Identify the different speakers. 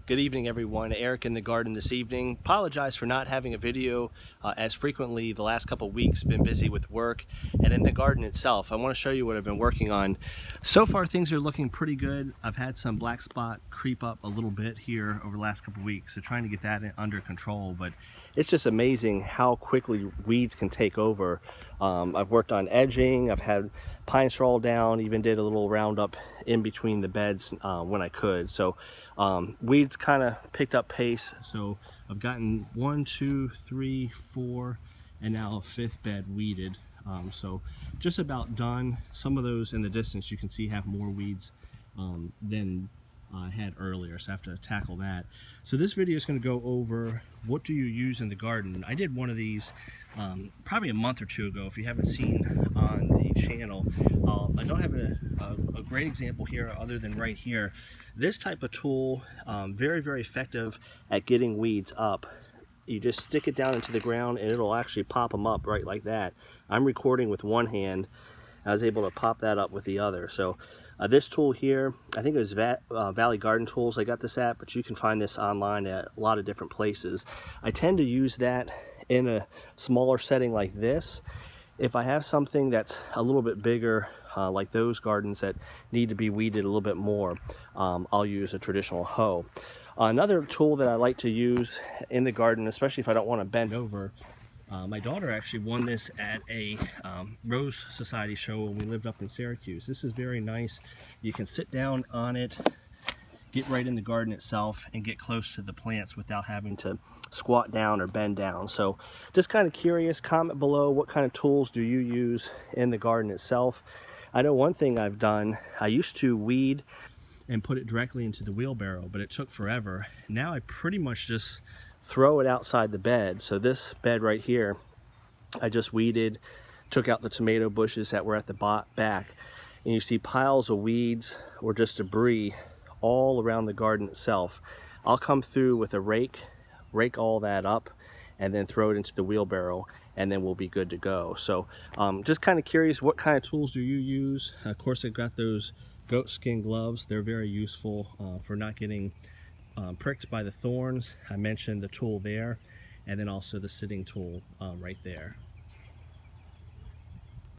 Speaker 1: Good evening, everyone. Eric in the garden this evening. Apologize for not having a video as frequently the last couple weeks. Been busy with work and in the garden itself. I want to show you what I've been working on. So far things are looking pretty good. I've had some black spot creep up a little bit here over the last couple weeks, so trying to get that under control, but it's just amazing how quickly weeds can take over. I've worked on edging, I've had pine straw down, even did a little roundup in between the beds when I could. So weeds kind of picked up pace. So I've gotten 1, 2, 3, 4, and now a 5th bed weeded. So just about done. Some of those in the distance you can see have more weeds than I had earlier, so I have to tackle that. So this video is going to go over what do you use in the garden. I did one of these probably a month or two ago. If you haven't seen on the channel, I don't have a great example here other than right here. This type of tool, very effective at getting weeds up. You just stick it down into the ground and it'll actually pop them up right like that. I'm recording with one hand. I was able to pop that up with the other. So this tool here, I think it was Valley Garden Tools I got this at, but you can find this online at a lot of different places. I tend to use that in a smaller setting like this. If I have something that's a little bit bigger, like those gardens that need to be weeded a little bit more, I'll use a traditional hoe. Another tool that I like to use in the garden, especially if I don't want to bend over, my daughter actually won this at a Rose Society show when we lived up in Syracuse. This is very nice. You can sit down on it, get right in the garden itself, and get close to the plants without having to squat down or bend down. So just kind of curious, comment below what kind of tools do you use in the garden itself. I know one thing I've done, I used to weed and put it directly into the wheelbarrow, but it took forever. Now I pretty much just throw it outside the bed. So this bed right here, I just weeded, took out the tomato bushes that were at the back, and you see piles of weeds or just debris all around the garden itself. I'll come through with a rake all that up, and then throw it into the wheelbarrow, and then we'll be good to go. So just kind of curious, what kind of tools do you use? Of course, I've got those goat skin gloves. They're very useful for not getting pricked by the thorns. I mentioned the tool there, and then also the sitting tool right there.